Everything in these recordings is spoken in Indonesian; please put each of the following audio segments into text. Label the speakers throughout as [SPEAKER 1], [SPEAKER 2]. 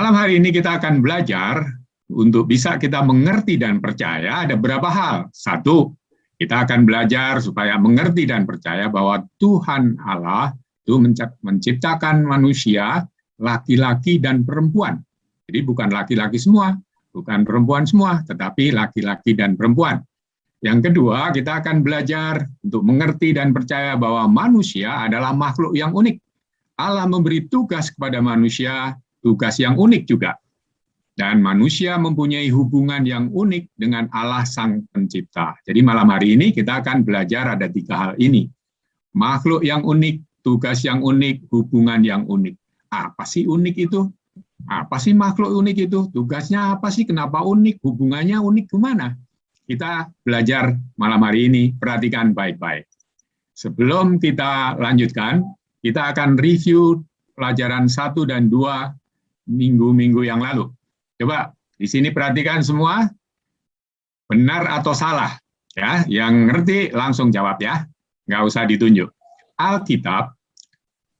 [SPEAKER 1] malam hari ini kita akan belajar untuk bisa kita mengerti dan percaya ada beberapa hal. Satu, kita akan belajar supaya mengerti dan percaya bahwa Tuhan Allah itu menciptakan manusia laki-laki dan perempuan. Jadi bukan laki-laki semua, bukan perempuan semua, tetapi laki-laki dan perempuan. Yang kedua, kita akan belajar untuk mengerti dan percaya bahwa manusia adalah makhluk yang unik. Allah memberi tugas kepada manusia, tugas yang unik juga. Dan manusia mempunyai hubungan yang unik dengan Allah Sang Pencipta. Jadi malam hari ini kita akan belajar ada 3 hal ini. Makhluk yang unik, tugas yang unik, hubungan yang unik. Apa sih unik itu? Apa sih makhluk unik itu? Tugasnya apa sih? Kenapa unik? Hubungannya unik kemana? Kita belajar malam hari ini, perhatikan baik-baik. Sebelum kita lanjutkan, kita akan review pelajaran 1 dan 2 minggu-minggu yang lalu. Coba di sini perhatikan semua, benar atau salah. Ya, yang ngerti langsung jawab ya, nggak usah ditunjuk. Alkitab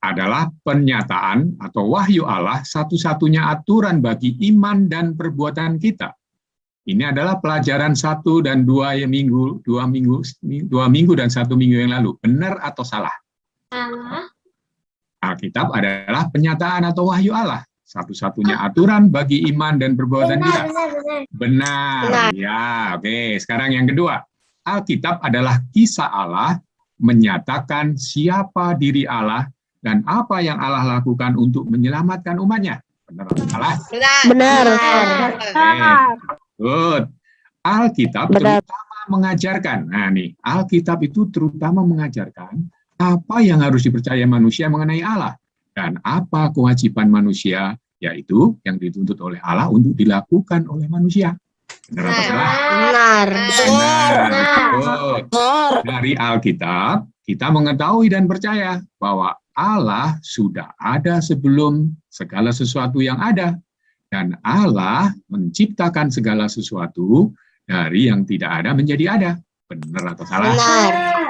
[SPEAKER 1] adalah pernyataan atau wahyu Allah satu-satunya aturan bagi iman dan perbuatan kita. Ini adalah pelajaran 1 dan 2 minggu dan 1 minggu yang lalu. Benar atau salah? Alkitab adalah pernyataan atau wahyu Allah. Satu-satunya aturan bagi iman dan perbuatan kita. Benar. Ya, oke. Sekarang yang kedua. Alkitab adalah kisah Allah menyatakan siapa diri Allah dan apa yang Allah lakukan untuk menyelamatkan umatnya. Benar atau salah?
[SPEAKER 2] Benar.
[SPEAKER 1] Good. Alkitab terutama mengajarkan. Nah nih, Alkitab itu terutama mengajarkan apa yang harus dipercaya manusia mengenai Allah dan apa kewajiban manusia, yaitu yang dituntut oleh Allah untuk dilakukan oleh manusia. Benar atau salah?
[SPEAKER 2] Benar.
[SPEAKER 1] Good. Dari Alkitab kita mengetahui dan percaya bahwa Allah sudah ada sebelum segala sesuatu yang ada. Dan Allah menciptakan segala sesuatu dari yang tidak ada menjadi ada. Benar atau salah?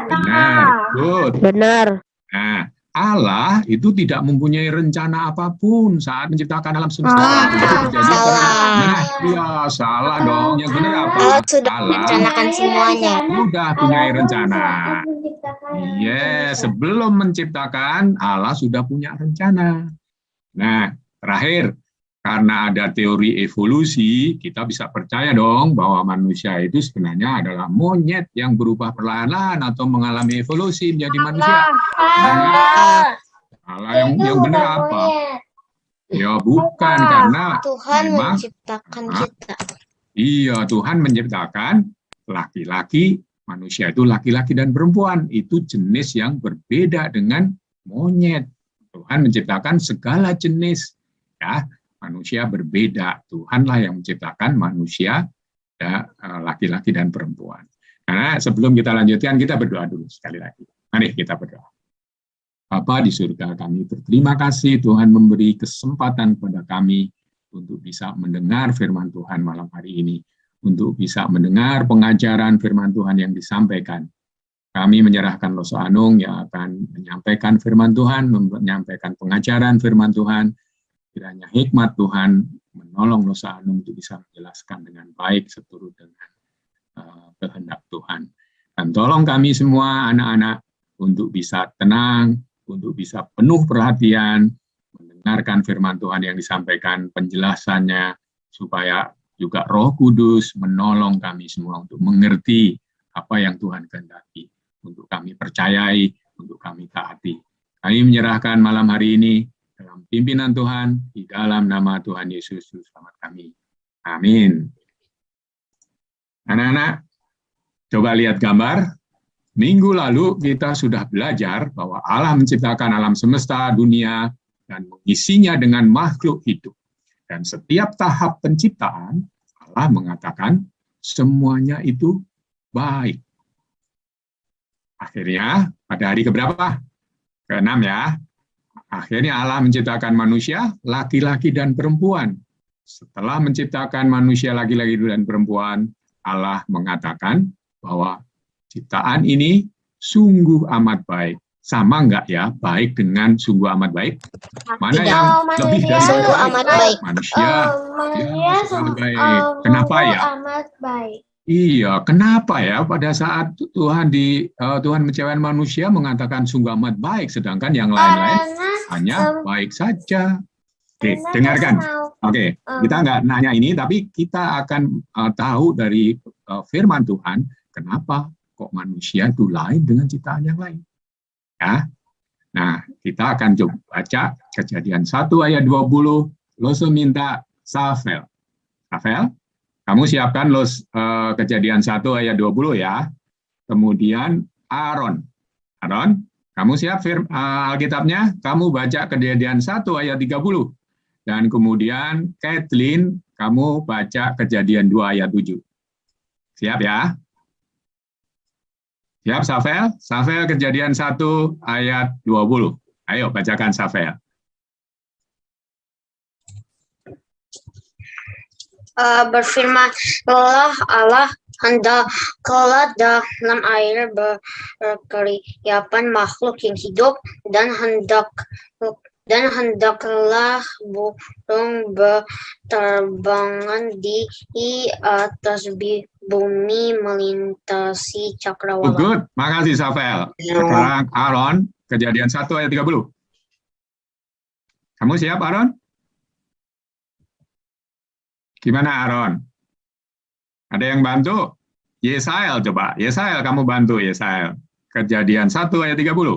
[SPEAKER 1] Benar. Good.
[SPEAKER 2] Benar.
[SPEAKER 1] Nah, Allah itu tidak mempunyai rencana apapun saat menciptakan alam semesta. Nah, ya salah dong. Yang benar apa?
[SPEAKER 2] Allah sudah merencanakan semuanya.
[SPEAKER 1] Sudah punya rencana. Yes, sebelum menciptakan Allah sudah punya rencana. Nah, terakhir, karena ada teori evolusi, kita bisa percaya dong bahwa manusia itu sebenarnya adalah monyet yang berubah perlahan-lahan atau mengalami evolusi menjadi manusia. Salah yang benar apa? Ya bukan, karena
[SPEAKER 2] Tuhan
[SPEAKER 1] memang
[SPEAKER 2] menciptakan kita.
[SPEAKER 1] Iya, Tuhan menciptakan laki-laki, manusia itu laki-laki dan perempuan. Itu jenis yang berbeda dengan monyet. Tuhan menciptakan segala jenis. Ya, manusia berbeda. Tuhanlah yang menciptakan manusia, ya, laki-laki dan perempuan. Karena sebelum kita lanjutkan, kita berdoa dulu sekali lagi. Mari kita berdoa. Bapa di surga, kami berterima kasih Tuhan memberi kesempatan kepada kami untuk bisa mendengar firman Tuhan malam hari ini. Untuk bisa mendengar pengajaran firman Tuhan yang disampaikan. Kami menyerahkan Loso Anung yang akan menyampaikan firman Tuhan, menyampaikan pengajaran firman Tuhan. Kiranya hikmat Tuhan menolong Loso Anung untuk bisa menjelaskan dengan baik seturut dengan kehendak Tuhan. Dan tolong kami semua anak-anak untuk bisa tenang, untuk bisa penuh perhatian, mendengarkan firman Tuhan yang disampaikan, penjelasannya, supaya juga Roh Kudus menolong kami semua untuk mengerti apa yang Tuhan kehendaki, untuk kami percayai, untuk kami taati. Kami menyerahkan malam hari ini dalam pimpinan Tuhan, di dalam nama Tuhan Yesus, selamat kami. Amin. Anak-anak, coba lihat gambar. Minggu lalu kita sudah belajar bahwa Allah menciptakan alam semesta, dunia, dan mengisinya dengan makhluk hidup. Dan setiap tahap penciptaan, Allah mengatakan semuanya itu baik. Akhirnya, pada hari keberapa? Ke-6 ya. Akhirnya Allah menciptakan manusia, laki-laki dan perempuan. Setelah menciptakan manusia laki-laki dan perempuan, Allah mengatakan bahwa ciptaan ini sungguh amat baik. sama nggak ya baik dengan sungguh amat baik? Mana
[SPEAKER 2] Tidak.
[SPEAKER 1] yang lebih dari
[SPEAKER 2] Sungguh amat baik.
[SPEAKER 1] manusia?
[SPEAKER 3] Manusia
[SPEAKER 1] Sangat baik. Kenapa ya?
[SPEAKER 3] amat baik.
[SPEAKER 1] Iya, kenapa ya pada saat Tuhan menciptakan manusia mengatakan sungguh amat baik, sedangkan yang lain-lain hanya baik saja. Oke, dengarkan. Oke, kita nggak nanya ini, tapi kita akan tahu dari firman Tuhan, kenapa kok manusia itu lain dengan ciptaan yang lain. Ya. Nah, kita akan coba baca Kejadian 1 ayat 20, Lose minta Safel. Safel, kamu siapkan Kejadian 1 ayat 20 ya. Kemudian Aaron. Aaron, kamu siap Alkitabnya? Kamu baca Kejadian 1 ayat 30. Dan kemudian Kathleen, kamu baca Kejadian 2 ayat 7. Siap ya? Siap, Safel? Safel Kejadian 1 ayat 20. Ayo bacakan, Safel.
[SPEAKER 2] Berfirman Allah hendaklah dalam air berkeriapan makhluk yang hidup dan hendaklah burung berterbangan di atas bumi melintasi cakrawala.
[SPEAKER 1] Good, makasih Safel. Sekarang Aaron, Kejadian 1 ayat 30. Kamu siap, Aaron? Gimana, Aaron? Ada yang bantu? Yesael coba. Yesael, kamu bantu Yesael. Kejadian 1 ayat 30.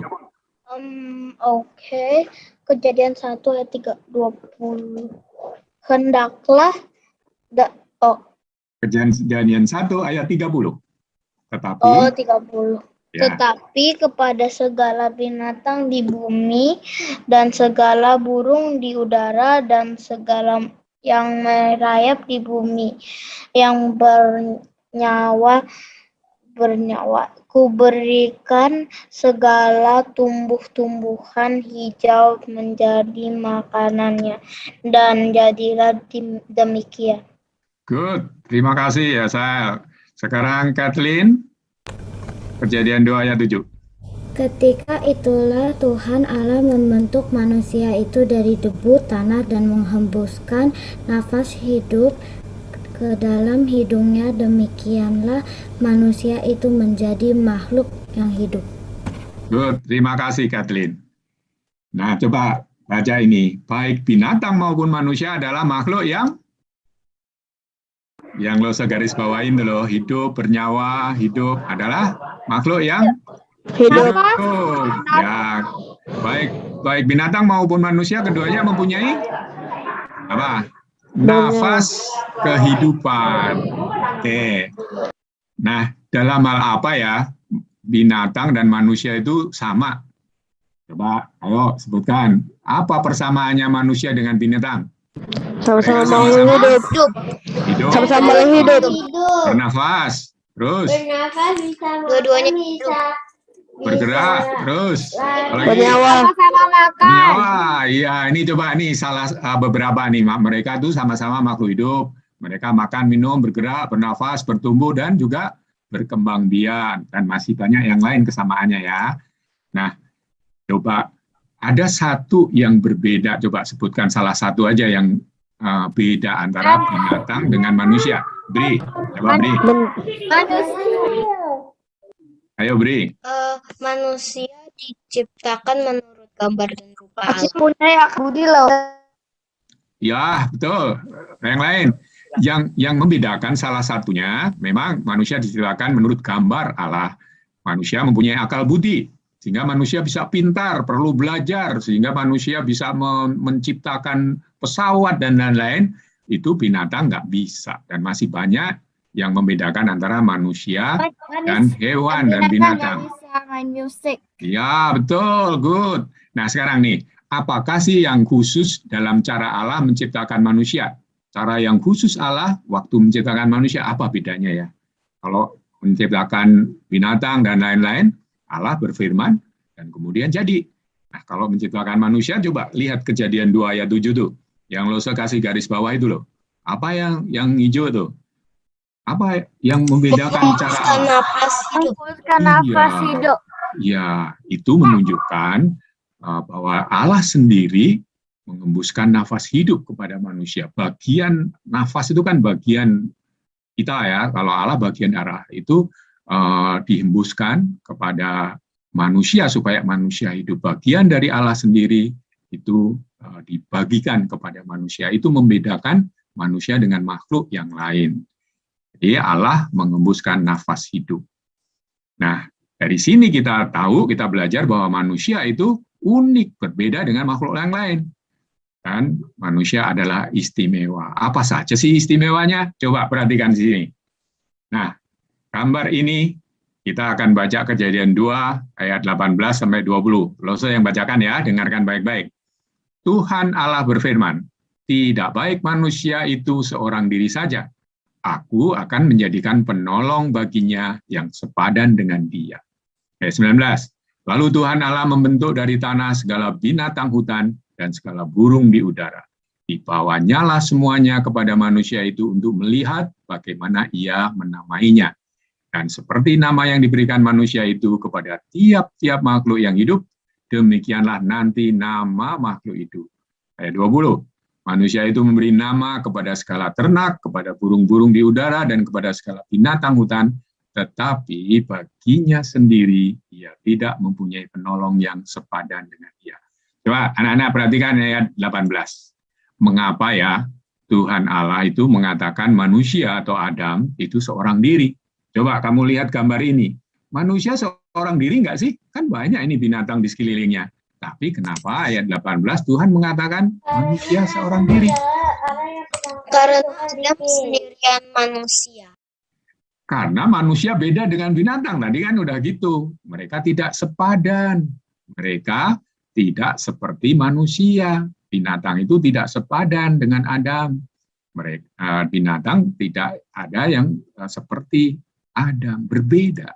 [SPEAKER 3] Oke. Kejadian 1 ayat 20. Hendaklah
[SPEAKER 1] Kejadian 1 ayat 30. Tetapi
[SPEAKER 3] 30.
[SPEAKER 1] ya,
[SPEAKER 3] Tetapi kepada segala binatang di bumi dan segala burung di udara dan segala yang merayap di bumi yang bernyawa, kuberikan segala tumbuh-tumbuhan hijau menjadi makanannya, dan jadilah demikian.
[SPEAKER 1] good. Terima kasih ya, Sal. Sekarang Kathleen, Kejadian 2 ayat 7.
[SPEAKER 4] Ketika itulah Tuhan Allah membentuk manusia itu dari debu tanah dan menghembuskan nafas hidup ke dalam hidungnya. Demikianlah manusia itu menjadi makhluk yang hidup.
[SPEAKER 1] Good, terima kasih Kathleen. Nah, coba baca ini. Baik binatang maupun manusia adalah makhluk yang lo segaris bawain dulu, hidup, bernyawa, hidup adalah makhluk yang hidup. Ya, baik binatang maupun manusia keduanya mempunyai apa? Nafas kehidupan. Oke. Nah, dalam hal apa ya binatang dan manusia itu sama? Coba, ayo sebutkan. Apa persamaannya manusia dengan binatang?
[SPEAKER 2] Sama-sama hidup. Sama-sama hidup.
[SPEAKER 1] Bernafas. Terus?
[SPEAKER 3] Bernafas bisa.
[SPEAKER 2] Dua-duanya
[SPEAKER 1] Bergerak. Terus?
[SPEAKER 2] bernyawa.
[SPEAKER 3] Sama-sama makan.
[SPEAKER 1] Bernyawa. Iya, ini coba nih salah beberapa nih. Mereka tuh sama-sama makhluk hidup. Mereka makan, minum, bergerak, bernafas, bertumbuh, dan juga berkembang biak. Dan masih banyak yang lain kesamaannya ya. Nah, coba ada satu yang berbeda. Coba sebutkan salah satu aja yang beda antara binatang dengan manusia. Bri, coba Bri. Ayo Bri.
[SPEAKER 2] Manusia diciptakan menurut gambar dan rupa Allah.
[SPEAKER 3] Punya ya Budi loh.
[SPEAKER 1] Ya, betul. Yang lain. Yang membedakan salah satunya, memang manusia diciptakan menurut gambar Allah. Manusia mempunyai akal budi, sehingga manusia bisa pintar, perlu belajar, sehingga manusia bisa menciptakan pesawat dan lain-lain. Itu binatang nggak bisa. Dan masih banyak yang membedakan antara manusia dan hewan dan binatang. Ya, betul. Good. Nah, sekarang nih, apakah sih yang khusus dalam cara Allah menciptakan manusia? Cara yang khusus Allah waktu menciptakan manusia, apa bedanya ya? Kalau menciptakan binatang dan lain-lain, Allah berfirman, dan kemudian jadi. Nah, kalau menciptakan manusia, coba lihat Kejadian 2 ayat 7 tuh. Yang lo kasih garis bawah itu loh. Apa yang hijau tuh? Apa yang membedakan cara Allah?
[SPEAKER 3] Nafas hidup.
[SPEAKER 1] Ya, itu menunjukkan bahwa Allah sendiri mengembuskan nafas hidup kepada manusia. Bagian nafas itu kan bagian kita ya, kalau Allah bagian darah itu dihembuskan kepada manusia supaya manusia hidup. Bagian dari Allah sendiri itu dibagikan kepada manusia. Itu membedakan manusia dengan makhluk yang lain. Jadi Allah mengembuskan nafas hidup. Nah, dari sini kita tahu, kita belajar bahwa manusia itu unik, berbeda dengan makhluk yang lain. Dan manusia adalah istimewa. Apa saja sih istimewanya? Coba perhatikan di sini. Nah, gambar ini kita akan baca Kejadian 2 ayat 18 sampai 20. Loso yang bacakan ya, dengarkan baik-baik. Tuhan Allah berfirman, tidak baik manusia itu seorang diri saja. Aku akan menjadikan penolong baginya yang sepadan dengan dia. Ayat 19. Lalu Tuhan Allah membentuk dari tanah segala binatang hutan dan segala burung di udara. Dibawanyalah semuanya kepada manusia itu untuk melihat bagaimana ia menamainya. Dan seperti nama yang diberikan manusia itu kepada tiap-tiap makhluk yang hidup, demikianlah nanti nama makhluk itu. Ayat 20. Manusia itu memberi nama kepada segala ternak, kepada burung-burung di udara, dan kepada segala binatang hutan, tetapi baginya sendiri ia tidak mempunyai penolong yang sepadan dengan dia. Coba anak-anak perhatikan ayat 18. Mengapa ya Tuhan Allah itu mengatakan manusia atau Adam itu seorang diri? Coba kamu lihat gambar ini. Manusia seorang diri enggak sih? Kan banyak ini binatang di sekelilingnya. Tapi kenapa ayat 18 Tuhan mengatakan manusia seorang diri?
[SPEAKER 2] Karena Adam sendirian manusia.
[SPEAKER 1] Karena manusia beda dengan binatang. Tadi kan udah gitu. Mereka tidak sepadan. Mereka tidak seperti manusia. Binatang itu tidak sepadan dengan Adam. Binatang tidak ada yang seperti Adam, berbeda.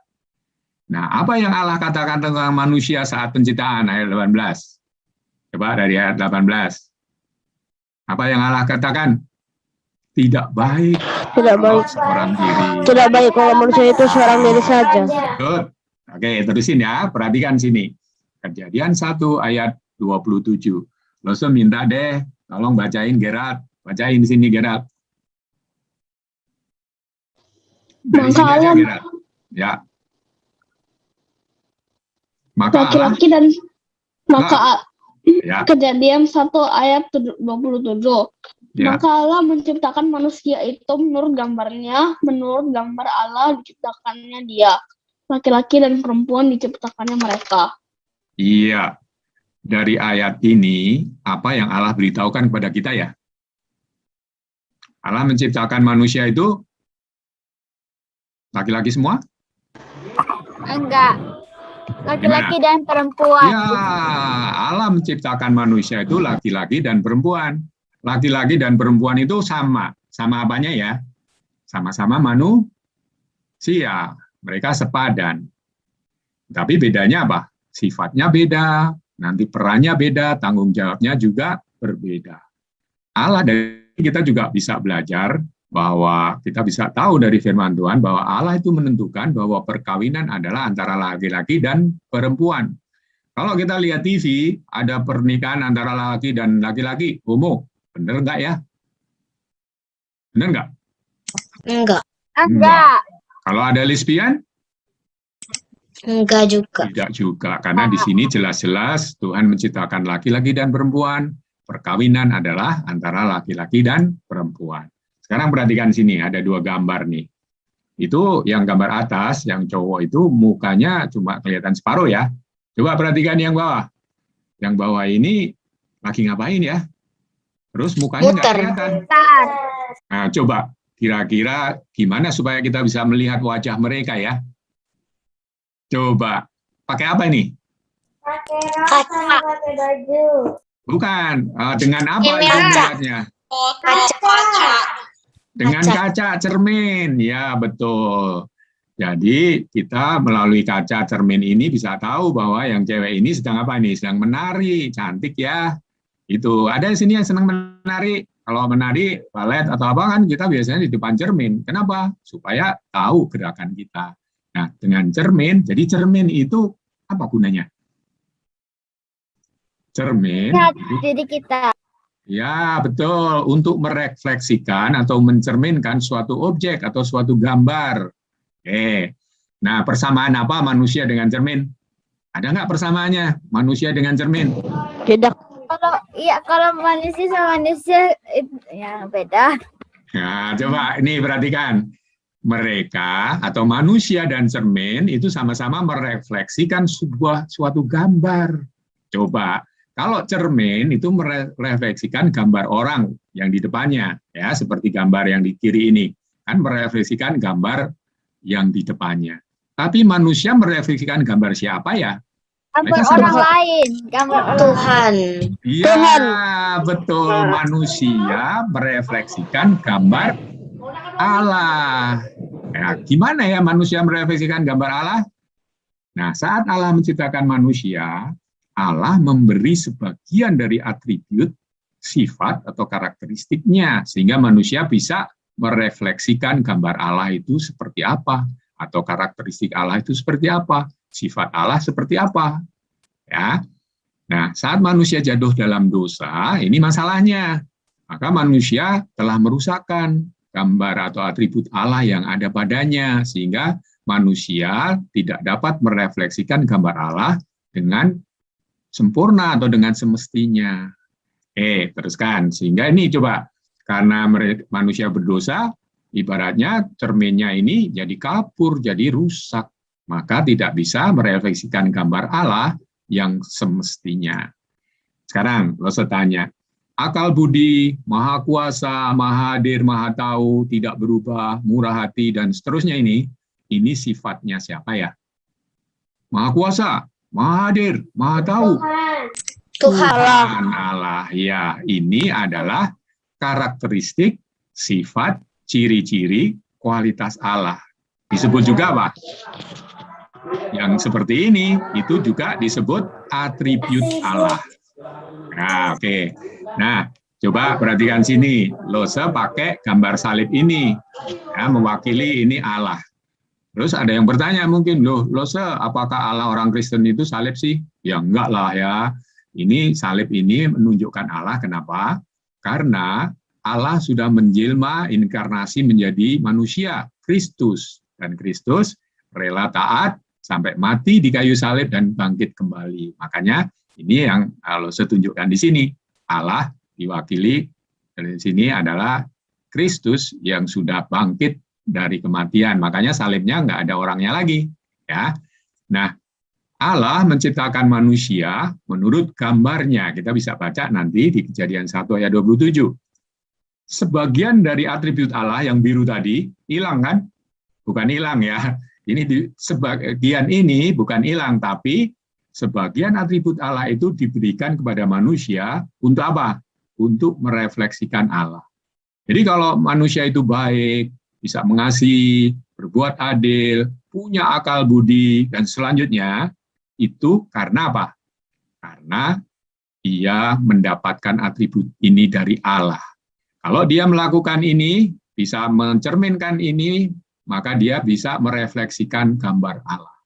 [SPEAKER 1] Nah, apa yang Allah katakan tentang manusia saat penciptaan ayat 18? Coba dari ayat 18. Apa yang Allah katakan? Tidak baik.
[SPEAKER 5] Tidak baik.
[SPEAKER 1] Seorang diri.
[SPEAKER 5] Tidak baik kalau manusia itu seorang diri saja.
[SPEAKER 1] Good. Oke, terusin ya. Perhatikan sini. Kejadian 1 ayat 27. Loso minta deh, tolong bacain Gerard. Bacain di sini Gerard. Dari sini aja Gerard. Ya. Maka
[SPEAKER 6] laki-laki dan maka
[SPEAKER 1] ya.
[SPEAKER 6] Kejadian 1 ayat 27.
[SPEAKER 1] Ya.
[SPEAKER 6] Maka Allah menciptakan manusia itu menurut gambarnya, menurut gambar Allah diciptakannya dia. Laki-laki dan perempuan diciptakannya mereka.
[SPEAKER 1] Iya. Dari ayat ini, apa yang Allah beritahukan kepada kita ya? Allah menciptakan manusia itu laki-laki semua?
[SPEAKER 4] Enggak. Laki-laki dan perempuan.
[SPEAKER 1] Ya, Allah menciptakan manusia itu laki-laki dan perempuan. Laki-laki dan perempuan itu sama. Sama apanya ya? Sama-sama manusia. Mereka sepadan. Tapi bedanya apa? Sifatnya beda, nanti perannya beda, tanggung jawabnya juga berbeda. Allah dari kita juga bisa belajar bahwa kita bisa tahu dari firman Tuhan bahwa Allah itu menentukan bahwa perkawinan adalah antara laki-laki dan perempuan. Kalau kita lihat TV, ada pernikahan antara laki dan laki-laki, homo. Bener enggak ya? Bener enggak?
[SPEAKER 2] Enggak.
[SPEAKER 4] Enggak.
[SPEAKER 1] Kalau ada lesbian?
[SPEAKER 2] Enggak juga.
[SPEAKER 1] Tidak juga, karena di sini jelas-jelas Tuhan menciptakan laki-laki dan perempuan. Perkawinan adalah antara laki-laki dan perempuan. Sekarang perhatikan sini, ada 2 gambar nih. Itu yang gambar atas, yang cowok itu mukanya cuma kelihatan separuh ya. Coba perhatikan yang bawah. Yang bawah ini lagi ngapain ya? Terus mukanya nggak kelihatan. Nah, coba kira-kira gimana supaya kita bisa melihat wajah mereka ya? Coba, pakai apa ini?
[SPEAKER 2] Kaca.
[SPEAKER 3] Bukan.
[SPEAKER 1] Dengan apa
[SPEAKER 2] Ini
[SPEAKER 1] itu
[SPEAKER 2] kaca.
[SPEAKER 1] melihatnya?
[SPEAKER 2] Kaca.
[SPEAKER 1] Dengan kaca cermin, ya betul. Jadi kita melalui kaca cermin ini bisa tahu bahwa yang cewek ini sedang apa nih? Sedang menari, cantik ya. Itu ada di sini yang senang menari. Kalau menari, balet atau apa kan kita biasanya di depan cermin. Kenapa? Supaya tahu gerakan kita. Nah, dengan cermin, jadi cermin itu Apa gunanya? Cermin.
[SPEAKER 3] Diri kita.
[SPEAKER 1] Ya, betul. Untuk merefleksikan atau mencerminkan suatu objek atau suatu gambar. Oke. Nah, persamaan apa manusia dengan cermin? Ada nggak persamaannya manusia dengan cermin?
[SPEAKER 5] Tidak.
[SPEAKER 3] Kalau manusia sama manusia ya beda.
[SPEAKER 1] Nah, coba ini perhatikan. Mereka atau manusia dan cermin itu sama-sama merefleksikan suatu gambar. Coba, kalau cermin itu merefleksikan gambar orang yang di depannya, ya seperti gambar yang di kiri ini, kan merefleksikan gambar yang di depannya. Tapi manusia merefleksikan gambar siapa ya?
[SPEAKER 3] Gambar orang lain, gambar
[SPEAKER 2] Tuhan.
[SPEAKER 1] Iya, betul. Manusia merefleksikan gambar Allah. Ya, gimana ya manusia merefleksikan gambar Allah? Nah, saat Allah menciptakan manusia, Allah memberi sebagian dari atribut, sifat, atau karakteristiknya, sehingga manusia bisa merefleksikan gambar Allah itu seperti apa, atau karakteristik Allah itu seperti apa, sifat Allah seperti apa. Ya. Nah, saat manusia jatuh dalam dosa, ini masalahnya. Maka manusia telah merusakkan gambar atau atribut Allah yang ada padanya, sehingga manusia tidak dapat merefleksikan gambar Allah dengan sempurna atau dengan semestinya. Teruskan. Sehingga ini coba, karena manusia berdosa, ibaratnya cerminnya ini jadi kapur, jadi rusak. Maka tidak bisa merefleksikan gambar Allah yang semestinya. Sekarang, lo tanya, akal budi, maha kuasa, maha hadir, maha tahu, tidak berubah, murah hati, dan seterusnya ini sifatnya siapa ya? Maha kuasa, maha hadir, maha tahu.
[SPEAKER 2] Tuhan.
[SPEAKER 1] Allah. Ya, ini adalah karakteristik, sifat, ciri-ciri, kualitas Allah. Disebut juga apa? Yang seperti ini, itu juga disebut atribut Allah. Nah, oke. Nah, coba perhatikan sini. Lose pakai gambar salib ini, ya, mewakili ini Allah. Terus ada yang bertanya mungkin, Lose, apakah Allah orang Kristen itu salib sih? Ya enggak lah ya. Ini salib ini menunjukkan Allah. Kenapa? Karena Allah sudah menjelma inkarnasi menjadi manusia, Kristus. Dan Kristus rela taat sampai mati di kayu salib dan bangkit kembali. Makanya ini yang Lose tunjukkan di sini. Allah diwakili dari sini adalah Kristus yang sudah bangkit dari kematian. Makanya salibnya nggak ada orangnya lagi. Ya. Nah, Allah menciptakan manusia menurut gambarnya. Kita bisa baca nanti di Kejadian 1 ayat 27. Sebagian dari atribut Allah yang biru tadi hilang kan? Bukan hilang ya. Ini sebagian ini bukan hilang, tapi sebagian atribut Allah itu diberikan kepada manusia untuk apa? Untuk merefleksikan Allah. Jadi kalau manusia itu baik, bisa mengasihi, berbuat adil, punya akal budi, dan selanjutnya, itu karena apa? Karena dia mendapatkan atribut ini dari Allah. Kalau dia melakukan ini, bisa mencerminkan ini, maka dia bisa merefleksikan gambar Allah.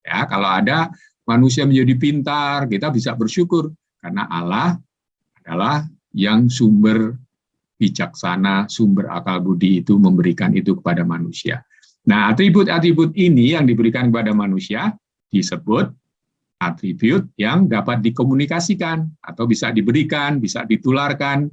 [SPEAKER 1] Ya, kalau ada manusia menjadi pintar, kita bisa bersyukur karena Allah adalah yang sumber bijaksana, sumber akal budi itu memberikan itu kepada manusia. Nah, atribut-atribut ini yang diberikan kepada manusia disebut atribut yang dapat dikomunikasikan atau bisa diberikan, bisa ditularkan,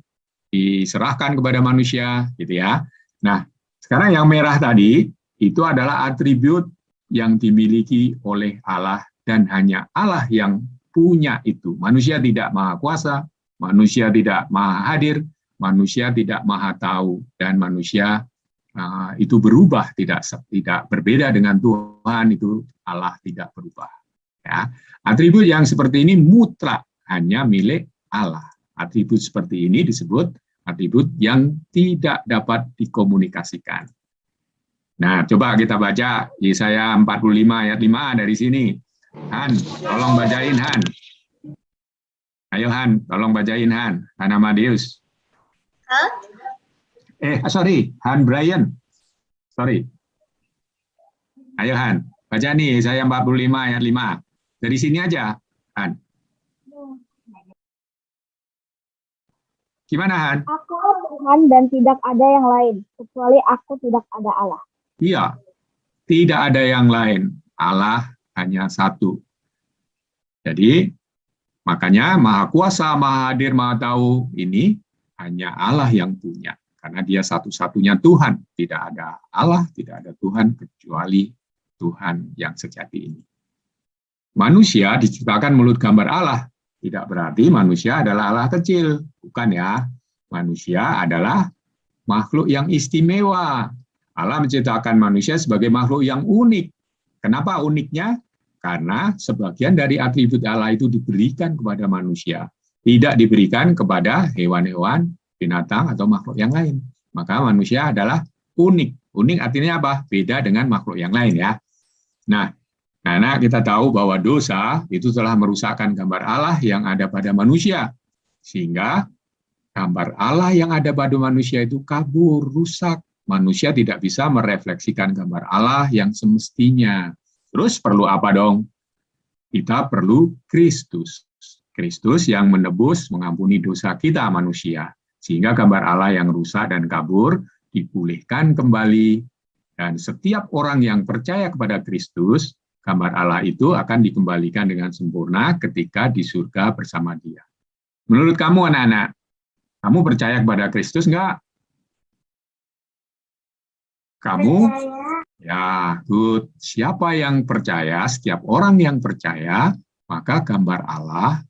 [SPEAKER 1] diserahkan kepada manusia, gitu ya. Nah, sekarang yang merah tadi itu adalah atribut yang dimiliki oleh Allah dan hanya Allah yang punya itu. Manusia tidak maha kuasa, manusia tidak maha hadir, manusia tidak maha tahu, dan manusia itu berubah, tidak berbeda dengan Tuhan, itu Allah tidak berubah. Ya. Atribut yang seperti ini mutlak hanya milik Allah. Atribut seperti ini disebut atribut yang tidak dapat dikomunikasikan. Nah, coba kita baca Yesaya 45 ayat 5 dari sini. Han, tolong bacain Han. Ayo Han, tolong bacain Han. Han Amadeus. Sorry, Han Brian. Sorry. Ayo Han, baca nih Yesaya 45 ayat 5. Dari sini aja, Han. Gimana, Han?
[SPEAKER 3] Aku Tuhan dan tidak ada yang lain, kecuali aku tidak ada Allah.
[SPEAKER 1] Iya, tidak ada yang lain. Allah hanya satu. Jadi, makanya Maha Kuasa, Maha Hadir, Maha Tahu ini hanya Allah yang punya. Karena dia satu-satunya Tuhan. Tidak ada Allah, tidak ada Tuhan kecuali Tuhan yang sejati ini. Manusia diciptakan menurut gambar Allah. Tidak berarti manusia adalah Allah kecil. Bukan ya. Manusia adalah makhluk yang istimewa. Allah menciptakan manusia sebagai makhluk yang unik. Kenapa uniknya? Karena sebagian dari atribut Allah itu diberikan kepada manusia. Tidak diberikan kepada hewan-hewan, binatang, atau makhluk yang lain. Maka manusia adalah unik. Unik artinya apa? Beda dengan makhluk yang lain ya. Nah, karena kita tahu bahwa dosa itu telah merusakkan gambar Allah yang ada pada manusia. Sehingga gambar Allah yang ada pada manusia itu kabur, rusak. Manusia tidak bisa merefleksikan gambar Allah yang semestinya. Terus perlu apa dong? Kita perlu Kristus. Kristus yang menebus, mengampuni dosa kita manusia. Sehingga gambar Allah yang rusak dan kabur dipulihkan kembali. Dan setiap orang yang percaya kepada Kristus, gambar Allah itu akan dikembalikan dengan sempurna ketika di surga bersama Dia. Menurut kamu anak-anak, kamu percaya kepada Kristus enggak? Kamu? Ya, good. Siapa yang percaya, setiap orang yang percaya, maka gambar Allah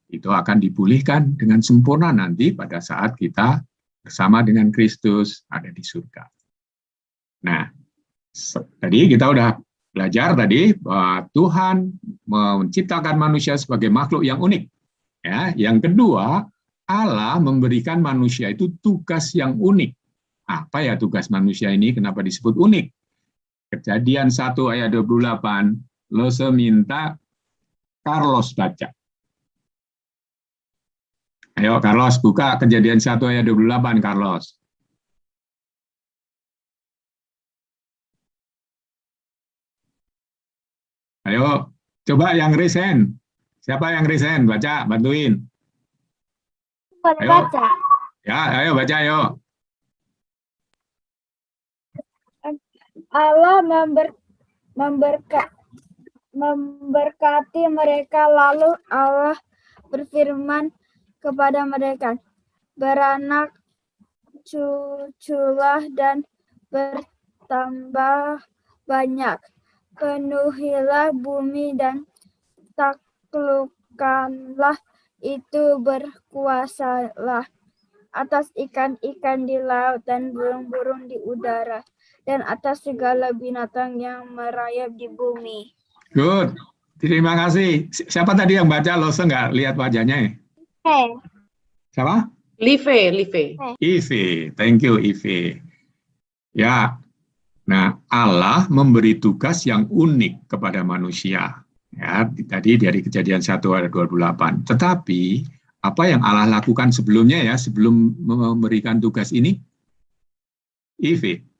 [SPEAKER 1] itu akan dipulihkan dengan sempurna nanti pada saat kita bersama dengan Kristus ada di surga. Nah, tadi kita udah belajar tadi bahwa Tuhan menciptakan manusia sebagai makhluk yang unik. Ya, yang kedua, Allah memberikan manusia itu tugas yang unik. Apa ya tugas manusia ini? Kenapa disebut unik? Kejadian 1 ayat 28, Lose minta Carlos baca. Ayo Carlos, buka Kejadian 1 ayat 28, Carlos. Ayo, coba yang resign. Siapa yang resign? Baca, bantuin. Ayo.
[SPEAKER 3] Baca.
[SPEAKER 1] Ya, ayo baca, ayo.
[SPEAKER 3] Allah memberkati mereka, lalu Allah berfirman kepada mereka, beranak cuculah dan bertambah banyak, penuhilah bumi dan taklukkanlah itu, berkuasalah atas ikan-ikan di laut dan burung-burung di udara, dan atas segala binatang yang merayap di bumi.
[SPEAKER 1] Good. Terima kasih. Siapa tadi yang baca? Lose nggak lihat wajahnya? Siapa?
[SPEAKER 7] Live.
[SPEAKER 1] Ive. Thank you, Ive. Ya. Nah, Allah memberi tugas yang unik kepada manusia. Ya, tadi dari Kejadian 1 ayat 28. Tetapi apa yang Allah lakukan sebelumnya ya, sebelum memberikan tugas ini? Ive.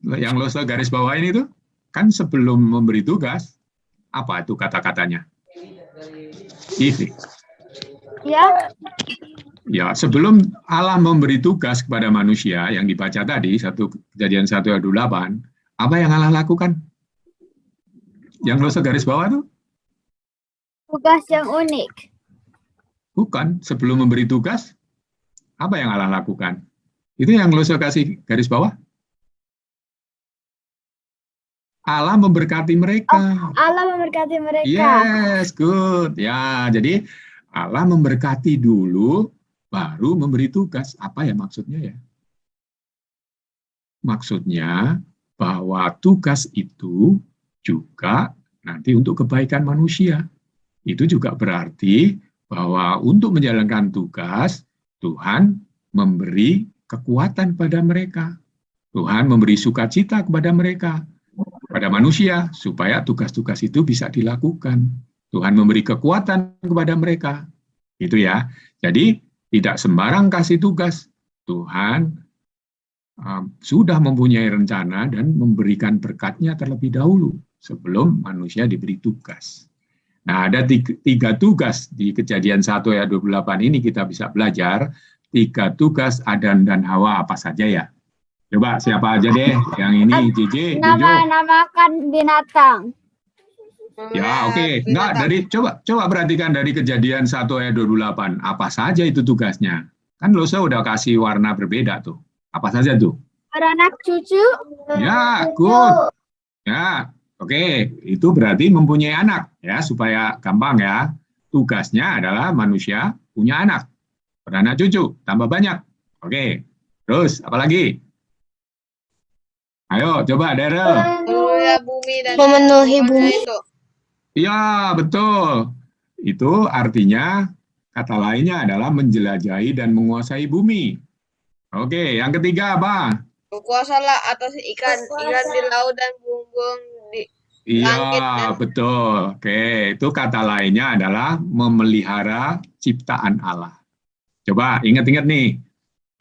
[SPEAKER 1] Yang Lose garis bawah ini tuh, kan sebelum memberi tugas, apa itu kata-katanya? Ive.
[SPEAKER 3] Ya.
[SPEAKER 1] Ya, sebelum Allah memberi tugas kepada manusia yang dibaca tadi, Kejadian 1 ayat 28, apa yang Allah lakukan? Yang Lose garis bawah tuh?
[SPEAKER 3] Tugas yang unik.
[SPEAKER 1] Bukan, sebelum memberi tugas, apa yang Allah lakukan? Itu yang Lose kasih garis bawah. Allah memberkati mereka.
[SPEAKER 3] Allah memberkati mereka.
[SPEAKER 1] Yes, good. Ya, jadi Allah memberkati dulu, baru memberi tugas. Apa ya maksudnya ya? Maksudnya bahwa tugas itu juga nanti untuk kebaikan manusia. Itu juga berarti bahwa untuk menjalankan tugas, Tuhan memberi kekuatan pada mereka. Tuhan memberi sukacita kepada mereka, kepada manusia, supaya tugas-tugas itu bisa dilakukan. Tuhan memberi kekuatan kepada mereka. Itu ya. Jadi tidak sembarang kasih tugas. Tuhan sudah mempunyai rencana dan memberikan berkatnya terlebih dahulu sebelum manusia diberi tugas. Nah, ada tiga tugas di Kejadian 1 ayat 28 ini kita bisa belajar. 3 tugas Adam dan Hawa apa saja ya? Coba siapa aja deh yang ini, Cici, Jojo.
[SPEAKER 3] Namakan binatang.
[SPEAKER 1] Ya, oke. Enggak, coba perhatikan dari Kejadian 1 ayat 28. Apa saja itu tugasnya? Kan Lose udah kasih warna berbeda tuh. Apa saja tuh?
[SPEAKER 3] Beranak cucu.
[SPEAKER 1] Ya, good. Ya, oke. Itu berarti mempunyai anak ya, supaya gampang ya. Tugasnya adalah manusia punya anak. Beranak cucu, tambah banyak. Oke. Terus apa lagi? Ayo, coba Daryl.
[SPEAKER 2] Memenuhi bumi.
[SPEAKER 1] Iya, betul. Itu artinya, kata lainnya adalah menjelajahi dan menguasai bumi. Oke, yang ketiga apa?
[SPEAKER 2] Berkuasalah atas ikan di laut dan burung di langit.
[SPEAKER 1] Iya, betul. Oke, itu kata lainnya adalah memelihara ciptaan Allah. Coba ingat-ingat nih,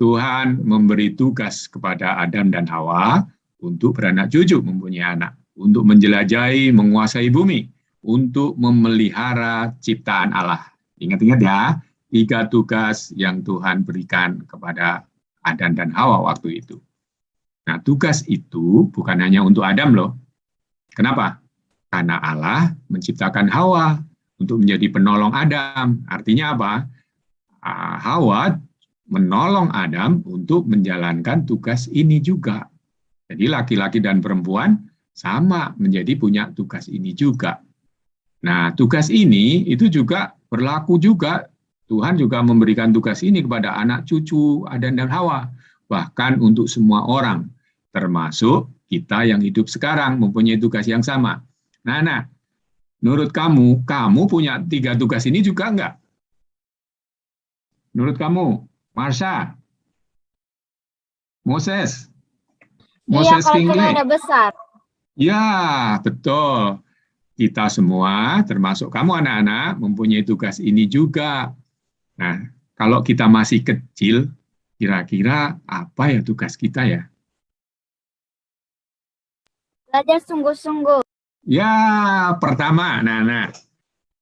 [SPEAKER 1] Tuhan memberi tugas kepada Adam dan Hawa untuk beranak cucu, mempunyai anak, untuk menjelajahi, menguasai bumi, untuk memelihara ciptaan Allah. Ingat-ingat ya, 3 tugas yang Tuhan berikan kepada Adam dan Hawa waktu itu. Nah, tugas itu bukan hanya untuk Adam loh. Kenapa? Karena Allah menciptakan Hawa untuk menjadi penolong Adam. Artinya apa? Hawa menolong Adam untuk menjalankan tugas ini juga. Jadi laki-laki dan perempuan sama menjadi punya tugas ini juga. Nah, tugas ini itu juga berlaku juga. Tuhan juga memberikan tugas ini kepada anak cucu Adam dan Hawa. Bahkan untuk semua orang, termasuk kita yang hidup sekarang mempunyai tugas yang sama. Nah, menurut kamu punya 3 tugas ini juga enggak? Menurut kamu, Marsha, Moses Kingley.
[SPEAKER 3] Ada besar.
[SPEAKER 1] Ya, betul. Kita semua, termasuk kamu anak-anak, mempunyai tugas ini juga. Nah, kalau kita masih kecil, kira-kira apa ya tugas kita ya?
[SPEAKER 3] Belajar sungguh-sungguh.
[SPEAKER 1] Ya, pertama,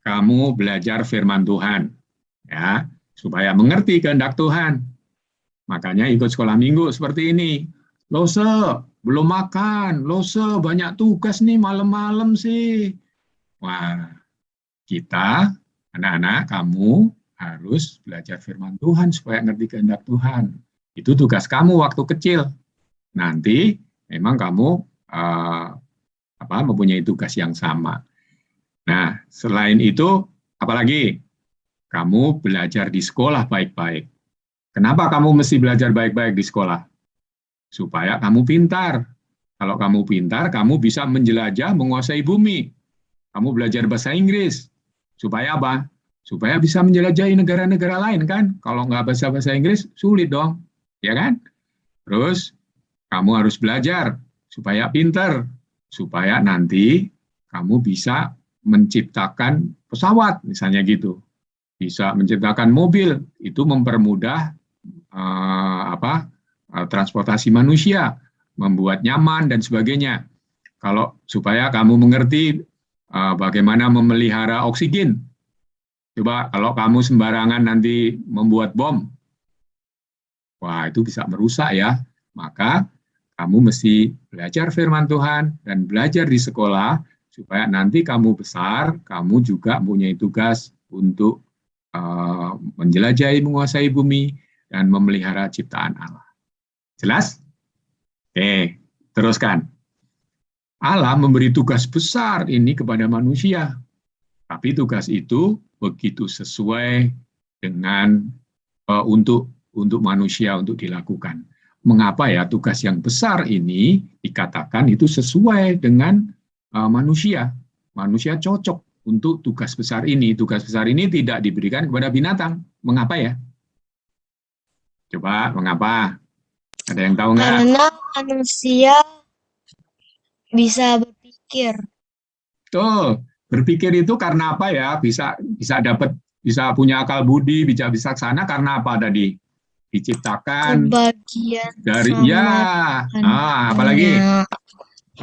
[SPEAKER 1] kamu belajar firman Tuhan, ya, supaya mengerti kehendak Tuhan. Makanya ikut sekolah minggu seperti ini. Lose, belum makan. Lose, banyak tugas nih malam-malam sih. Wah, kita, anak-anak, kamu harus belajar firman Tuhan supaya ngerti kehendak Tuhan. Itu tugas kamu waktu kecil. Nanti memang kamu mempunyai tugas yang sama. Nah, selain itu, apalagi kamu belajar di sekolah baik-baik. Kenapa kamu mesti belajar baik-baik di sekolah? Supaya kamu pintar. Kalau kamu pintar, kamu bisa menjelajah, menguasai bumi. Kamu belajar bahasa Inggris. Supaya apa? Supaya bisa menjelajahi negara-negara lain kan. Kalau nggak bahasa Inggris, sulit dong. Ya kan? Terus, kamu harus belajar supaya pintar. Supaya nanti kamu bisa menciptakan pesawat, misalnya gitu. Bisa menciptakan mobil, itu mempermudah transportasi manusia, membuat nyaman dan sebagainya. Kalau supaya kamu mengerti bagaimana memelihara oksigen. Coba kalau kamu sembarangan nanti membuat bom, wah itu bisa merusak ya. Maka kamu mesti belajar firman Tuhan dan belajar di sekolah supaya nanti kamu besar, kamu juga mempunyai tugas untuk menjelajahi, menguasai bumi dan memelihara ciptaan Allah. Jelas? Oke, teruskan. Allah memberi tugas besar ini kepada manusia. Tapi tugas itu begitu sesuai dengan untuk manusia untuk dilakukan. Mengapa ya tugas yang besar ini dikatakan itu sesuai dengan manusia? Manusia cocok untuk tugas besar ini. Tugas besar ini tidak diberikan kepada binatang. Mengapa ya? Coba, mengapa? Ada yang tahu nggak?
[SPEAKER 2] Karena manusia bisa berpikir.
[SPEAKER 1] Tuh, berpikir itu karena apa ya? Bisa punya akal budi, bisa bijaksana karena apa tadi? Diciptakan
[SPEAKER 2] Bagian
[SPEAKER 1] Dari apalagi?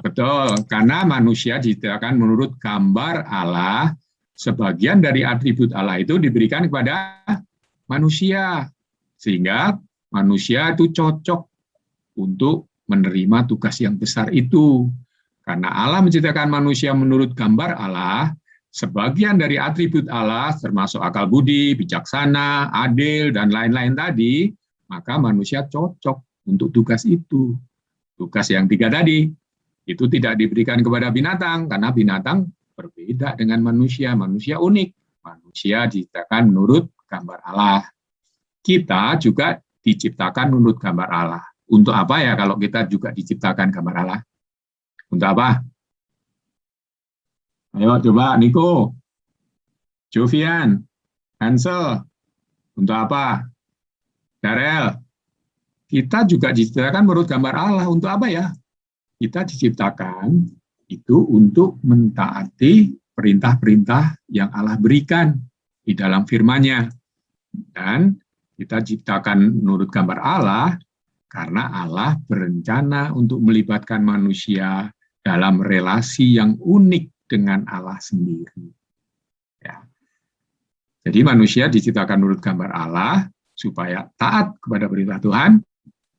[SPEAKER 1] Betul, karena manusia diciptakan menurut gambar Allah, sebagian dari atribut Allah itu diberikan kepada manusia, sehingga manusia itu cocok untuk menerima tugas yang besar itu. Karena Allah menciptakan manusia menurut gambar Allah, sebagian dari atribut Allah, termasuk akal budi, bijaksana, adil, dan lain-lain tadi, maka manusia cocok untuk tugas itu. Tugas yang 3 tadi, itu tidak diberikan kepada binatang, karena binatang berbeda dengan manusia. Manusia unik. Manusia diciptakan menurut gambar Allah. Kita juga diciptakan menurut gambar Allah. Untuk apa ya kalau kita juga diciptakan gambar Allah? Untuk apa? Ayo coba Niko, Jovian, Hansel. Untuk apa? Darel. Kita juga diciptakan menurut gambar Allah. Untuk apa ya? Kita diciptakan itu untuk mentaati perintah-perintah yang Allah berikan di dalam firman-Nya. Dan kita diciptakan menurut gambar Allah karena Allah berencana untuk melibatkan manusia dalam relasi yang unik dengan Allah sendiri. Ya. Jadi manusia diciptakan menurut gambar Allah supaya taat kepada perintah Tuhan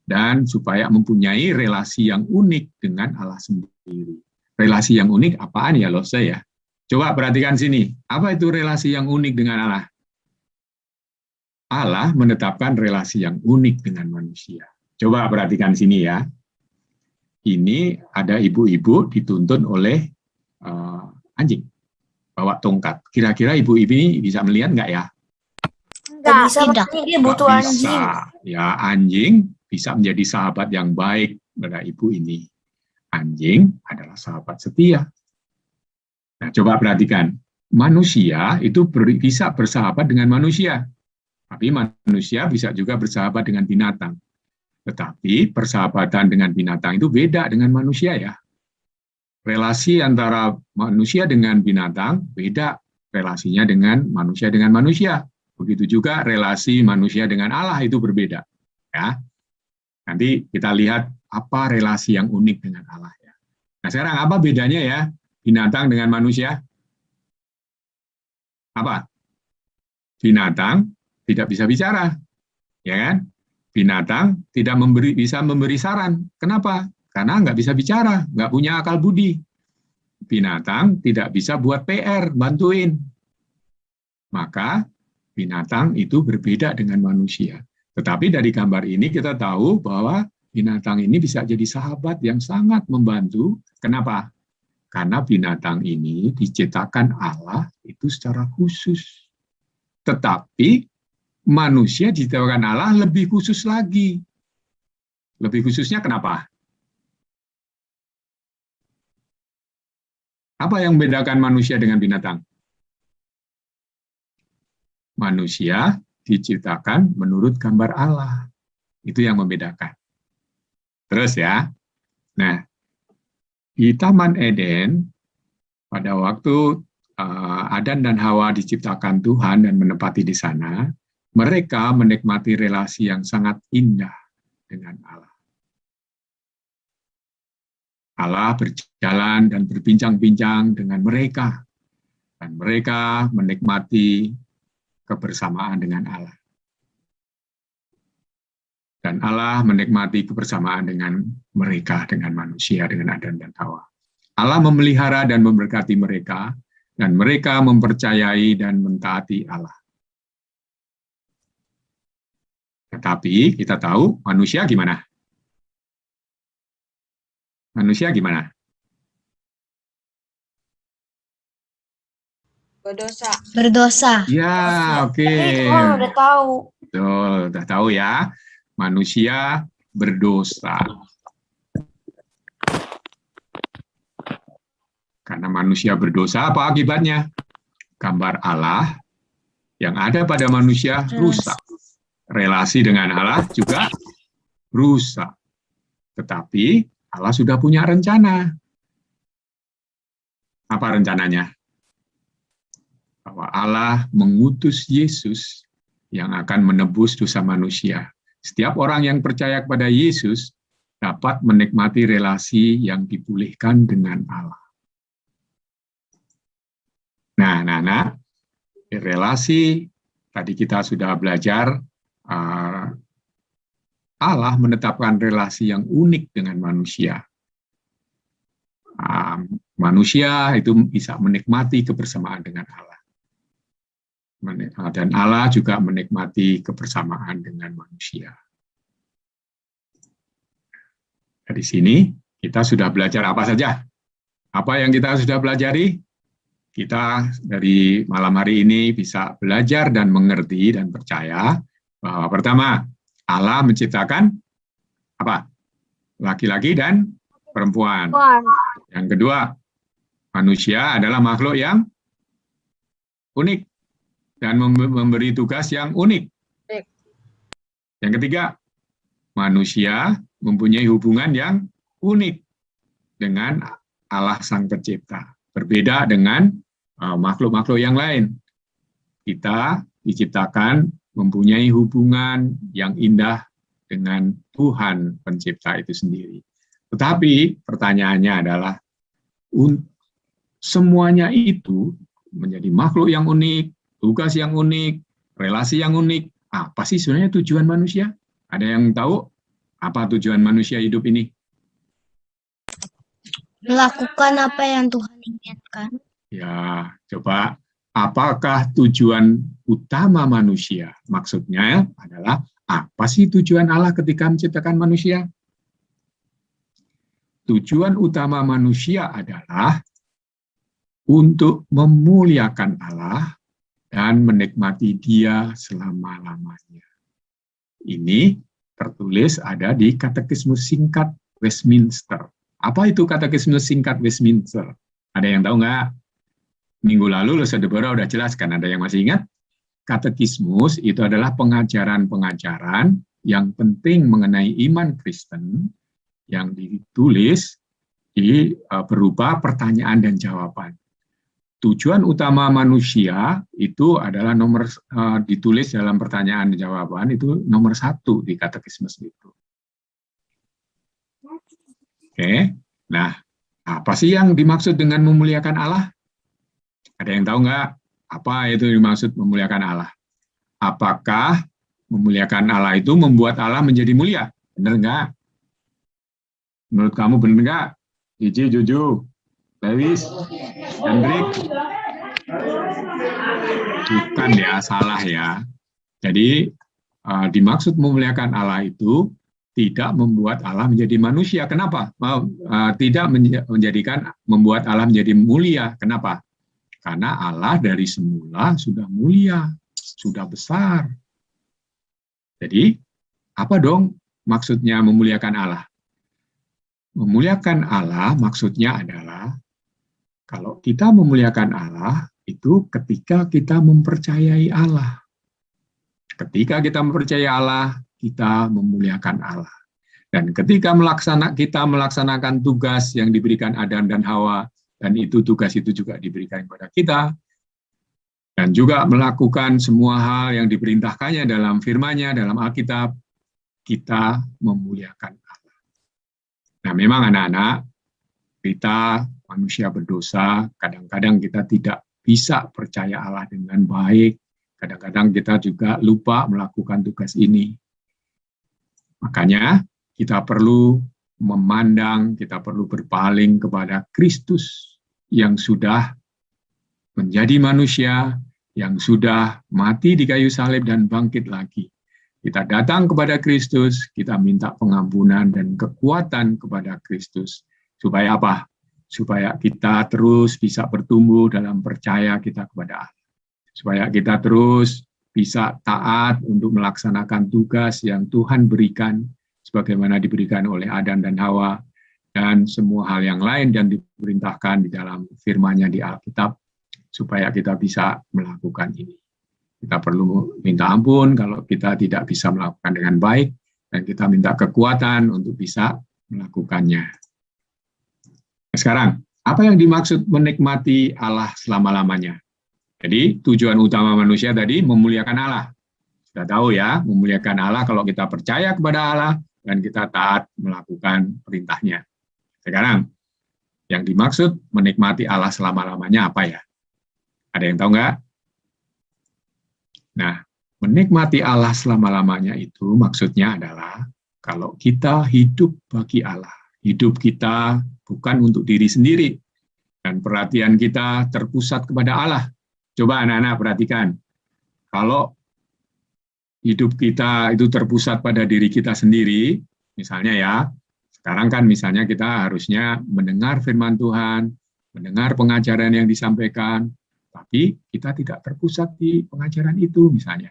[SPEAKER 1] dan supaya mempunyai relasi yang unik dengan Allah sendiri. Relasi yang unik apaan ya, Lose ya? Coba perhatikan sini. Apa itu relasi yang unik dengan Allah? Allah menetapkan relasi yang unik dengan manusia. Coba perhatikan sini ya. Ini ada ibu-ibu dituntun oleh anjing. Bawa tongkat. Kira-kira ibu-ibu ini bisa melihat nggak ya?
[SPEAKER 3] Nggak bisa, dia butuh anjing.
[SPEAKER 1] Ya, anjing bisa menjadi sahabat yang baik pada ibu ini. Anjing adalah sahabat setia. Nah, coba perhatikan. Manusia itu bisa bersahabat dengan manusia. Tapi manusia bisa juga bersahabat dengan binatang. Tetapi persahabatan dengan binatang itu beda dengan manusia ya. Relasi antara manusia dengan binatang beda relasinya dengan manusia. Begitu juga relasi manusia dengan Allah itu berbeda. Ya. Nanti kita lihat apa relasi yang unik dengan Allah ya. Nah, sekarang apa bedanya ya binatang dengan manusia? Apa? Binatang tidak bisa bicara, ya kan? Binatang tidak bisa memberi saran. Kenapa? Karena nggak bisa bicara, nggak punya akal budi. Binatang tidak bisa buat PR, bantuin. Maka binatang itu berbeda dengan manusia. Tetapi dari gambar ini kita tahu bahwa binatang ini bisa jadi sahabat yang sangat membantu. Kenapa? Karena binatang ini diciptakan Allah itu secara khusus. Tetapi manusia diciptakan Allah lebih khusus lagi. Lebih khususnya kenapa? Apa yang membedakan manusia dengan binatang? Manusia diciptakan menurut gambar Allah. Itu yang membedakan. Terus ya. Nah, di Taman Eden, pada waktu Adan dan Hawa diciptakan Tuhan dan menempati di sana, mereka menikmati relasi yang sangat indah dengan Allah. Allah berjalan dan berbincang-bincang dengan mereka. Dan mereka menikmati kebersamaan dengan Allah. Dan Allah menikmati kebersamaan dengan mereka, dengan manusia, dengan Adan dan Hawa. Allah memelihara dan memberkati mereka, dan mereka mempercayai dan mentaati Allah. Tetapi kita tahu manusia gimana? Manusia gimana?
[SPEAKER 3] Berdosa.
[SPEAKER 1] Ya, oke.
[SPEAKER 3] Udah tahu.
[SPEAKER 1] Betul, udah tahu ya. Manusia berdosa. Karena manusia berdosa, apa akibatnya? Gambar Allah yang ada pada manusia rusak. Relasi dengan Allah juga rusak. Tetapi Allah sudah punya rencana. Apa rencananya? Bahwa Allah mengutus Yesus yang akan menebus dosa manusia, Setiap orang yang percaya kepada Yesus dapat menikmati relasi yang dipulihkan dengan Allah. Nah, relasi tadi kita sudah belajar, Allah menetapkan relasi yang unik dengan manusia. Manusia itu bisa menikmati kebersamaan dengan Allah. Dan Allah juga menikmati kebersamaan dengan manusia. Dari sini kita sudah belajar apa saja? Apa yang kita sudah pelajari? Kita dari malam hari ini bisa belajar dan mengerti dan percaya bahwa pertama, Allah menciptakan apa? Laki-laki dan perempuan. Yang kedua, manusia adalah makhluk yang unik dan memberi tugas yang unik. Yang ketiga, manusia mempunyai hubungan yang unik dengan Allah Sang Pencipta. Berbeda dengan makhluk-makhluk yang lain. Kita diciptakan mempunyai hubungan yang indah dengan Tuhan Pencipta itu sendiri. Tetapi pertanyaannya adalah, semuanya itu menjadi makhluk yang unik, tugas yang unik, relasi yang unik. Apa sih sebenarnya tujuan manusia? Ada yang tahu apa tujuan manusia hidup ini?
[SPEAKER 3] Melakukan apa yang Tuhan inginkan.
[SPEAKER 1] Ya, coba, apakah tujuan utama manusia? Maksudnya adalah, apa sih tujuan Allah ketika menciptakan manusia? Tujuan utama manusia adalah untuk memuliakan Allah dan menikmati Dia selama-lamanya. Ini tertulis ada di Katekismus Singkat Westminster. Apa itu Katekismus Singkat Westminster? Ada yang tahu nggak? Minggu lalu Lusa Deborah udah jelaskan, ada yang masih ingat? Katekismus itu adalah pengajaran-pengajaran yang penting mengenai iman Kristen yang ditulis berupa pertanyaan dan jawaban. Tujuan utama manusia itu adalah ditulis dalam pertanyaan dan jawaban itu nomor 1 di Katekismus itu. Oke, nah apa sih yang dimaksud dengan memuliakan Allah? Ada yang tahu nggak apa itu dimaksud memuliakan Allah? Apakah memuliakan Allah itu membuat Allah menjadi mulia? Benar nggak? Menurut kamu benar nggak? Cici, Juju, Lewis, Hendrik? Bukan ya, salah ya. Jadi dimaksud memuliakan Allah itu tidak membuat Allah menjadi manusia. Kenapa? Tidak membuat Allah menjadi mulia. Kenapa? Karena Allah dari semula sudah mulia, sudah besar. Jadi, apa dong maksudnya memuliakan Allah? Memuliakan Allah maksudnya adalah, kalau kita memuliakan Allah, itu ketika kita mempercayai Allah. Ketika kita mempercayai Allah, kita memuliakan Allah. Dan ketika kita melaksanakan tugas yang diberikan Adam dan Hawa, dan tugas itu juga diberikan kepada kita, dan juga melakukan semua hal yang diperintahkannya dalam firman-Nya, dalam Alkitab, kita memuliakan Allah. Nah, memang anak-anak, kita manusia berdosa, kadang-kadang kita tidak bisa percaya Allah dengan baik, kadang-kadang kita juga lupa melakukan tugas ini. Makanya kita perlu memandang, kita perlu berpaling kepada Kristus yang sudah menjadi manusia, yang sudah mati di kayu salib dan bangkit lagi. Kita datang kepada Kristus, kita minta pengampunan dan kekuatan kepada Kristus. Supaya apa? Supaya kita terus bisa bertumbuh dalam percaya kita kepada Allah. Supaya kita terus bisa taat untuk melaksanakan tugas yang Tuhan berikan, sebagaimana diberikan oleh Adam dan Hawa, dan semua hal yang lain yang diperintahkan di dalam firman-Nya di Alkitab, supaya kita bisa melakukan ini. Kita perlu minta ampun kalau kita tidak bisa melakukan dengan baik, dan kita minta kekuatan untuk bisa melakukannya. Nah, sekarang, apa yang dimaksud menikmati Allah selama-lamanya? Jadi, tujuan utama manusia tadi memuliakan Allah. Sudah tahu ya, memuliakan Allah kalau kita percaya kepada Allah dan kita taat melakukan perintahnya. Sekarang, yang dimaksud menikmati Allah selama-lamanya apa ya? Ada yang tahu nggak? Nah, menikmati Allah selama-lamanya itu maksudnya adalah kalau kita hidup bagi Allah. Hidup kita bukan untuk diri sendiri. Dan perhatian kita terpusat kepada Allah. Coba anak-anak perhatikan. Kalau hidup kita itu terpusat pada diri kita sendiri, misalnya ya, sekarang kan misalnya kita harusnya mendengar firman Tuhan, mendengar pengajaran yang disampaikan, tapi kita tidak terpusat di pengajaran itu misalnya.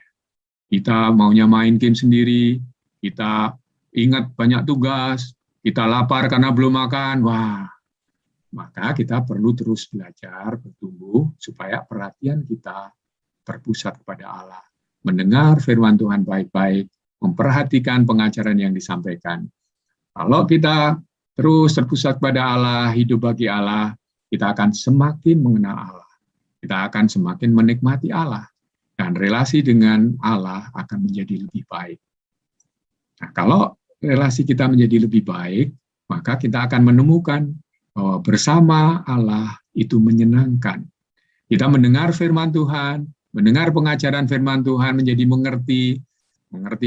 [SPEAKER 1] Kita maunya main game sendiri, kita ingat banyak tugas, kita lapar karena belum makan, wah, maka kita perlu terus belajar, bertumbuh, supaya perhatian kita terpusat kepada Allah. Mendengar firman Tuhan baik-baik, memperhatikan pengajaran yang disampaikan. Kalau kita terus terpusat pada Allah, hidup bagi Allah, kita akan semakin mengenal Allah. Kita akan semakin menikmati Allah. Dan relasi dengan Allah akan menjadi lebih baik. Nah, kalau relasi kita menjadi lebih baik, maka kita akan menemukan bahwa bersama Allah itu menyenangkan. Kita mendengar firman Tuhan, mendengar pengajaran firman Tuhan menjadi mengerti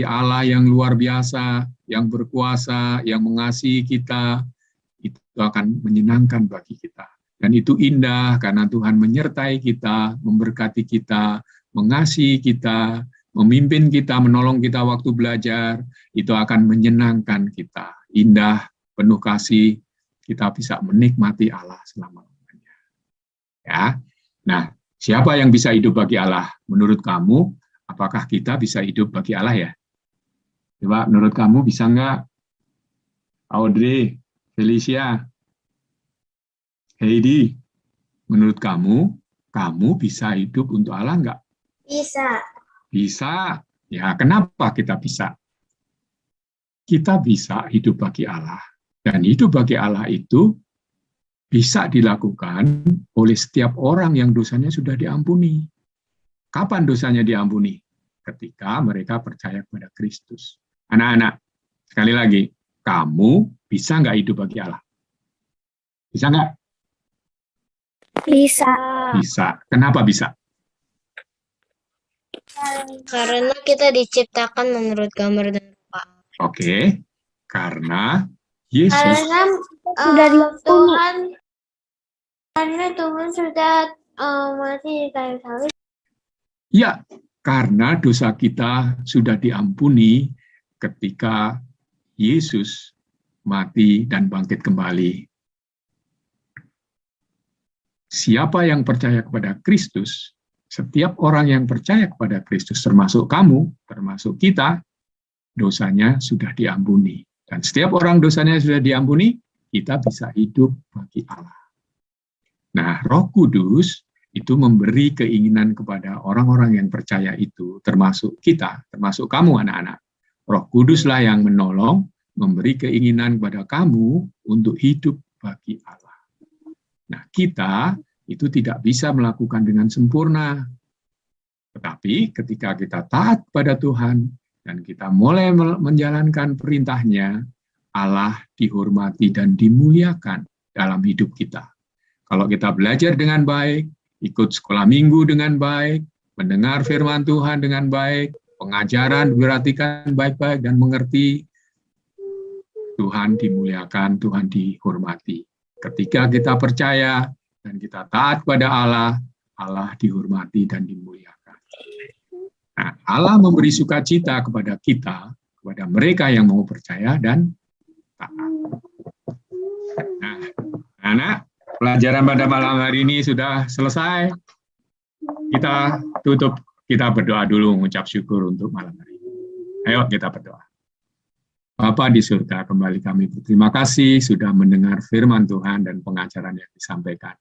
[SPEAKER 1] Allah yang luar biasa, yang berkuasa, yang mengasihi kita, itu akan menyenangkan bagi kita. Dan itu indah karena Tuhan menyertai kita, memberkati kita, mengasihi kita, memimpin kita, menolong kita waktu belajar, itu akan menyenangkan kita. Indah, penuh kasih, kita bisa menikmati Allah selama-lamanya. Ya. Nah, siapa yang bisa hidup bagi Allah? Menurut kamu, apakah kita bisa hidup bagi Allah ya? Coba menurut kamu bisa nggak? Audrey, Felicia, Heidi, menurut kamu bisa hidup untuk Allah nggak?
[SPEAKER 3] Bisa.
[SPEAKER 1] Bisa. Ya, kenapa kita bisa? Kita bisa hidup bagi Allah. Dan hidup bagi Allah itu bisa dilakukan oleh setiap orang yang dosanya sudah diampuni. Kapan dosanya diampuni? Ketika mereka percaya kepada Kristus. Anak-anak, sekali lagi, kamu bisa nggak hidup bagi Allah? Bisa nggak?
[SPEAKER 3] Bisa.
[SPEAKER 1] Bisa. Kenapa bisa?
[SPEAKER 2] Karena kita diciptakan menurut gambar dan rupa.
[SPEAKER 1] Oke, karena Yesus
[SPEAKER 3] Tuhan sudah mati di kayu salib.
[SPEAKER 1] Ya, karena dosa kita sudah diampuni ketika Yesus mati dan bangkit kembali. Siapa yang percaya kepada Kristus, setiap orang yang percaya kepada Kristus, termasuk kamu, termasuk kita, dosanya sudah diampuni. Dan setiap orang dosanya sudah diampuni, kita bisa hidup bagi Allah. Nah, Roh Kudus itu memberi keinginan kepada orang-orang yang percaya itu, termasuk kita, termasuk kamu anak-anak. Roh Kuduslah yang menolong, memberi keinginan kepada kamu untuk hidup bagi Allah. Nah, kita itu tidak bisa melakukan dengan sempurna. Tetapi ketika kita taat pada Tuhan, dan kita mulai menjalankan perintahnya, Allah dihormati dan dimuliakan dalam hidup kita. Kalau kita belajar dengan baik, ikut sekolah minggu dengan baik, mendengar firman Tuhan dengan baik, pengajaran diperhatikan baik-baik dan mengerti, Tuhan dimuliakan, Tuhan dihormati. Ketika kita percaya dan kita taat kepada Allah, Allah dihormati dan dimuliakan. Nah, Allah memberi sukacita kepada kita, kepada mereka yang mau percaya dan taat. Nah, anak, pelajaran pada malam hari ini sudah selesai. Kita tutup, kita berdoa dulu, mengucap syukur untuk malam hari ini. Ayo kita berdoa. Bapa di surga, kembali kami berterima kasih sudah mendengar firman Tuhan dan pengajaran yang disampaikan.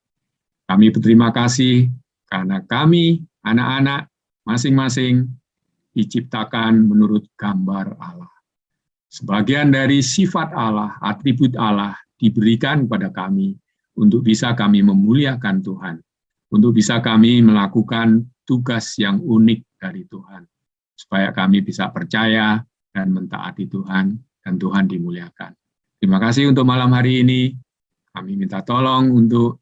[SPEAKER 1] Kami berterima kasih karena kami, anak-anak, masing-masing diciptakan menurut gambar Allah. Sebagian dari sifat Allah, atribut Allah diberikan kepada kami untuk bisa kami memuliakan Tuhan, untuk bisa kami melakukan tugas yang unik dari Tuhan. supaya kami bisa percaya dan mentaati Tuhan, dan Tuhan dimuliakan. Terima kasih untuk malam hari ini. Kami minta tolong untuk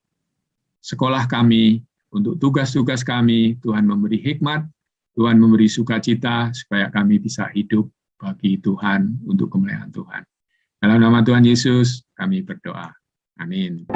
[SPEAKER 1] sekolah kami, untuk tugas-tugas kami. Tuhan memberi hikmat, Tuhan memberi sukacita, supaya kami bisa hidup bagi Tuhan, untuk kemuliaan Tuhan. Dalam nama Tuhan Yesus, kami berdoa. Amin.